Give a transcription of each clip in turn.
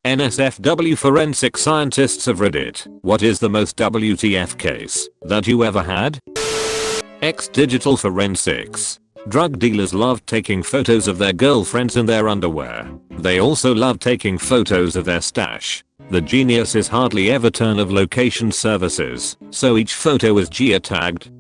NSFW forensic scientists of Reddit, what is the most WTF case that you ever had? X digital forensics. Drug dealers love taking photos of their girlfriends in their underwear. They also love taking photos of their stash. The genius is hardly ever turn of location services, so each photo is geotagged.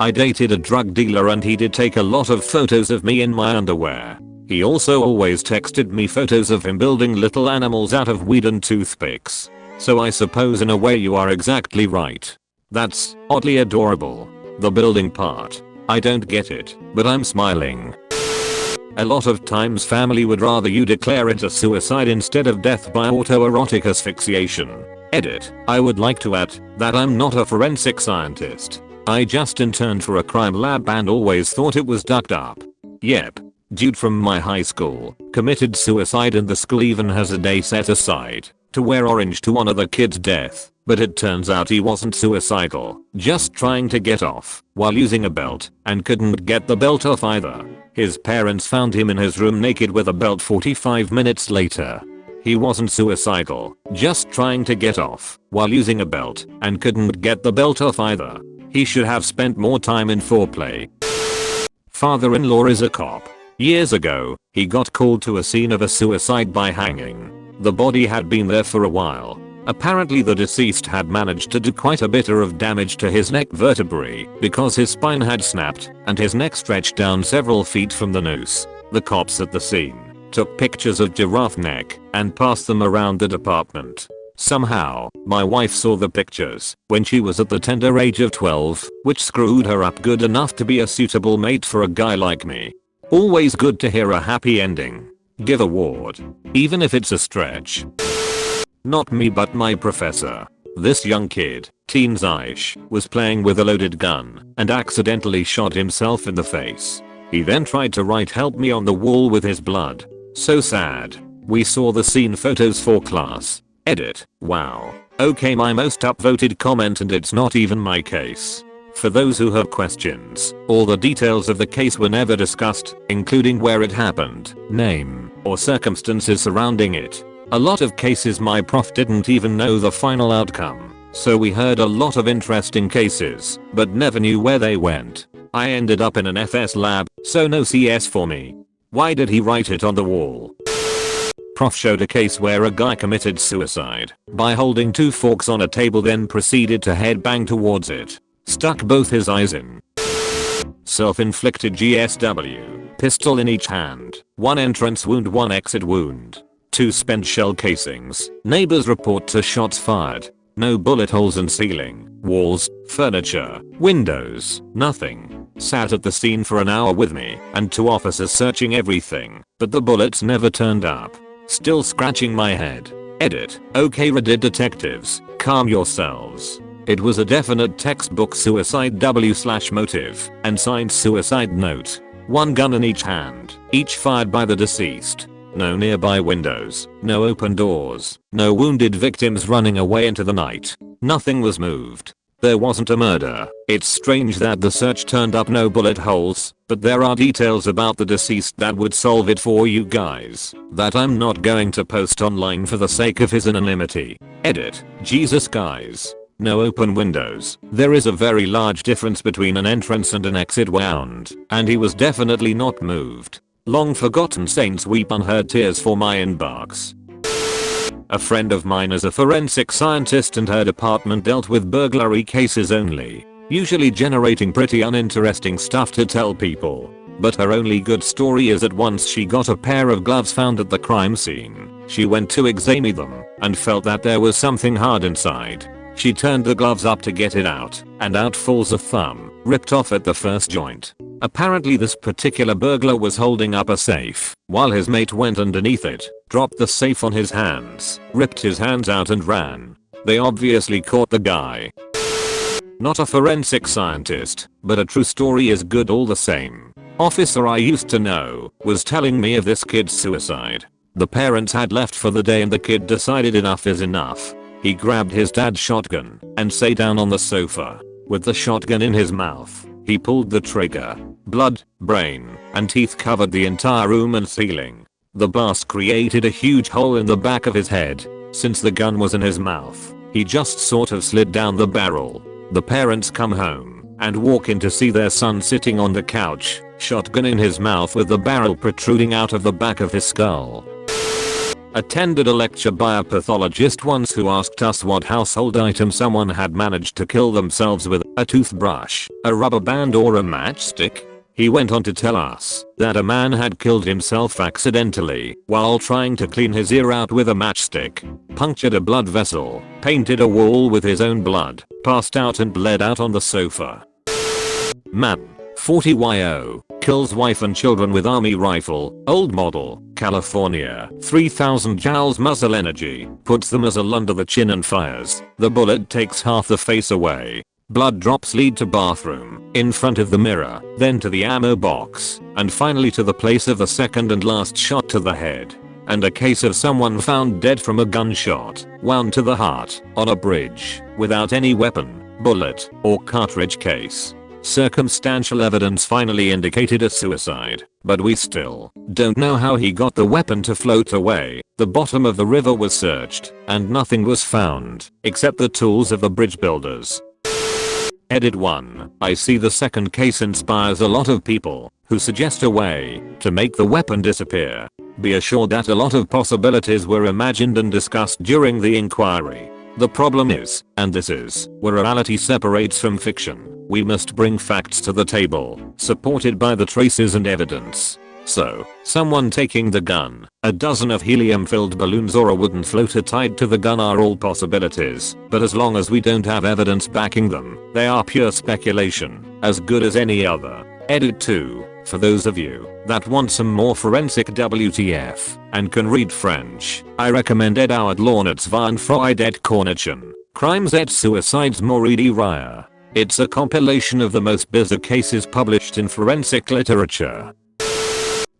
I dated a drug dealer and he did take a lot of photos of me in my underwear. He also always texted me photos of him building little animals out of weed and toothpicks. So I suppose in a way you are exactly right. That's oddly adorable. The building part, I don't get it, but I'm smiling. A lot of times family would rather you declare it a suicide instead of death by autoerotic asphyxiation. Edit. I would like to add that I'm not a forensic scientist. I just interned for a crime lab and always thought it was ducked up. Yep. Dude from my high school committed suicide and the school even has a day set aside to wear orange to honor the kid's death, but it turns out he wasn't suicidal, just trying to get off while using a belt and couldn't get the belt off either. His parents found him in his room naked with a belt 45 minutes later. He wasn't suicidal, just trying to get off while using a belt and couldn't get the belt off either. He should have spent more time in foreplay. Father-in-law is a cop. Years ago, he got called to a scene of a suicide by hanging. The body had been there for a while. Apparently the deceased had managed to do quite a bit of damage to his neck vertebrae because his spine had snapped and his neck stretched down several feet from the noose. The cops at the scene took pictures of giraffe neck and passed them around the department. Somehow, my wife saw the pictures when she was at the tender age of 12, which screwed her up good enough to be a suitable mate for a guy like me. Always good to hear a happy ending. Give award. Even if it's a stretch. Not me but my professor. This young kid, teen Zaish, was playing with a loaded gun and accidentally shot himself in the face. He then tried to write "help me" on the wall with his blood. So sad. We saw the scene photos for class. Edit. Wow. Okay, my most upvoted comment and it's not even my case. For those who have questions, all the details of the case were never discussed, including where it happened, name, or circumstances surrounding it. A lot of cases my prof didn't even know the final outcome, so we heard a lot of interesting cases, but never knew where they went. I ended up in an FS lab, so no CS for me. Why did he write it on the wall? Prof showed a case where a guy committed suicide by holding two forks on a table then proceeded to headbang towards it. Stuck both his eyes in. Self-inflicted GSW. Pistol in each hand. 1 entrance wound, 1 exit wound. 2 spent shell casings. Neighbors report to shots fired. No bullet holes in ceiling, walls, furniture, windows, nothing. Sat at the scene for an hour with me and 2 officers searching everything, but the bullets never turned up. Still scratching my head. Edit. Okay Reddit detectives, calm yourselves. It was a definite textbook suicide W/motive and signed suicide note. 1 gun in each hand, each fired by the deceased. No nearby windows, no open doors, no wounded victims running away into the night. Nothing was moved. There wasn't a murder. It's strange that the search turned up no bullet holes, but there are details about the deceased that would solve it for you guys that I'm not going to post online for the sake of his anonymity. Edit. Jesus guys. No open windows. There is a very large difference between an entrance and an exit wound, and he was definitely not moved. Long forgotten saints weep unheard tears for my inbox. A friend of mine is a forensic scientist and her department dealt with burglary cases only, usually generating pretty uninteresting stuff to tell people. But her only good story is that once she got a pair of gloves found at the crime scene. She went to examine them and felt that there was something hard inside. She turned the gloves up to get it out, and out falls a thumb, ripped off at the first joint. Apparently this particular burglar was holding up a safe, while his mate went underneath it, dropped the safe on his hands, ripped his hands out and ran. They obviously caught the guy. Not a forensic scientist, but a true story is good all the same. Officer I used to know was telling me of this kid's suicide. The parents had left for the day and the kid decided enough is enough. He grabbed his dad's shotgun and sat down on the sofa. With the shotgun in his mouth, he pulled the trigger. Blood, brain, and teeth covered the entire room and ceiling. The blast created a huge hole in the back of his head. Since the gun was in his mouth, he just sort of slid down the barrel. The parents come home and walk in to see their son sitting on the couch, shotgun in his mouth with the barrel protruding out of the back of his skull. Attended a lecture by a pathologist once who asked us what household item someone had managed to kill themselves with: a toothbrush, a rubber band, or a matchstick. He went on to tell us that a man had killed himself accidentally while trying to clean his ear out with a matchstick, punctured a blood vessel, painted a wall with his own blood, passed out and bled out on the sofa. Man, 40 YO, kills wife and children with army rifle, old model, California, 3000 joules muzzle energy, puts the muzzle under the chin and fires. The bullet takes half the face away. Blood drops lead to bathroom, in front of the mirror, then to the ammo box, and finally to the place of the second and last shot to the head. And a case of someone found dead from a gunshot, wound to the heart, on a bridge, without any weapon, bullet, or cartridge case. Circumstantial evidence finally indicated a suicide, but we still don't know how he got the weapon to float away. The bottom of the river was searched, and nothing was found, except the tools of the bridge builders. Edit 1. I see the second case inspires a lot of people who suggest a way to make the weapon disappear. Be assured that a lot of possibilities were imagined and discussed during the inquiry. The problem is, and this is where reality separates from fiction, we must bring facts to the table, supported by the traces and evidence. So, someone taking the gun, a dozen of helium-filled balloons, or a wooden floater tied to the gun are all possibilities, but as long as we don't have evidence backing them, they are pure speculation, as good as any other. Edit 2. For those of you that want some more forensic WTF and can read French, I recommend Ed Howard Launet's Van Freud et Cornichen, Crimes et Suicides Moridi Raya. It's a compilation of the most bizarre cases published in forensic literature.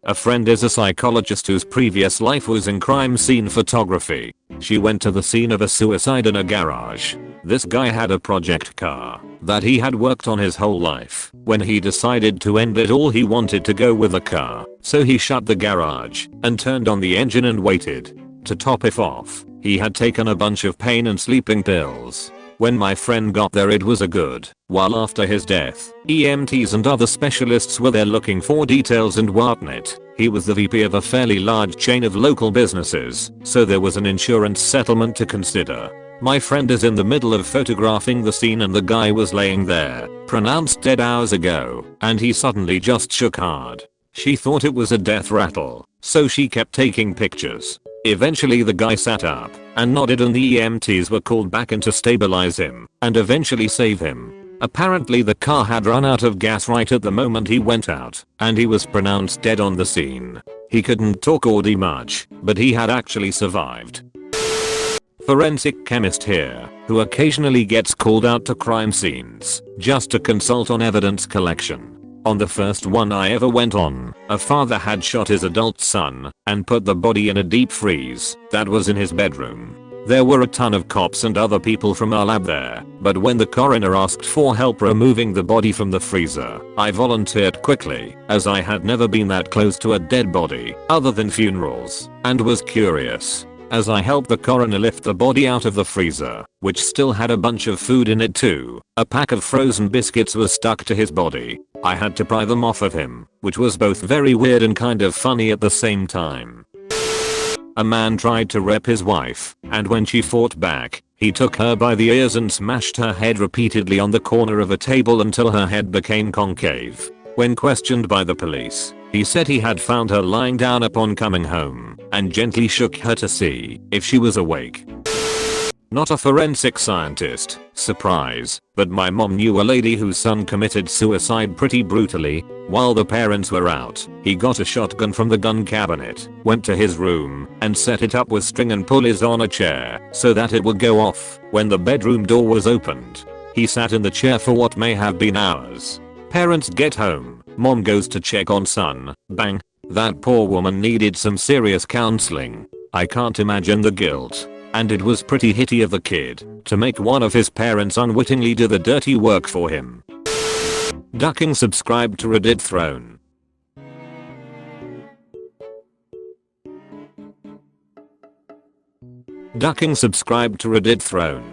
A friend is a psychologist whose previous life was in crime scene photography. She went to the scene of a suicide in a garage. This guy had a project car that he had worked on his whole life. When he decided to end it all, he wanted to go with the car, so he shut the garage and turned on the engine and waited. To top it off, he had taken a bunch of pain and sleeping pills. When my friend got there, it was a good while after his death. EMTs and other specialists were there looking for details and whatnot. He was the VP of a fairly large chain of local businesses, so there was an insurance settlement to consider. My friend is in the middle of photographing the scene and the guy was laying there, pronounced dead hours ago, and he suddenly just shook hard. She thought it was a death rattle, so she kept taking pictures. Eventually the guy sat up and nodded, and the EMTs were called back in to stabilize him and eventually save him. Apparently the car had run out of gas right at the moment he went out, and he was pronounced dead on the scene. He couldn't talk or do much, but he had actually survived. Forensic chemist here, who occasionally gets called out to crime scenes just to consult on evidence collection. On the first one I ever went on, a father had shot his adult son and put the body in a deep freeze that was in his bedroom. There were a ton of cops and other people from our lab there, but when the coroner asked for help removing the body from the freezer, I volunteered quickly, as I had never been that close to a dead body other than funerals, and was curious. As I helped the coroner lift the body out of the freezer, which still had a bunch of food in it too, a pack of frozen biscuits was stuck to his body. I had to pry them off of him, which was both very weird and kind of funny at the same time. A man tried to rape his wife, and when she fought back, he took her by the ears and smashed her head repeatedly on the corner of a table until her head became concave. When questioned by the police, he said he had found her lying down upon coming home and gently shook her to see if she was awake. Not a forensic scientist, surprise, but my mom knew a lady whose son committed suicide pretty brutally. While the parents were out, he got a shotgun from the gun cabinet, went to his room, and set it up with string and pulleys on a chair so that it would go off when the bedroom door was opened. He sat in the chair for what may have been hours. Parents get home, mom goes to check on son, bang. That poor woman needed some serious counseling. I can't imagine the guilt. And it was pretty hitty of the kid to make one of his parents unwittingly do the dirty work for him. Ducking subscribe to Reddit Throne. Ducking subscribe to Reddit throne.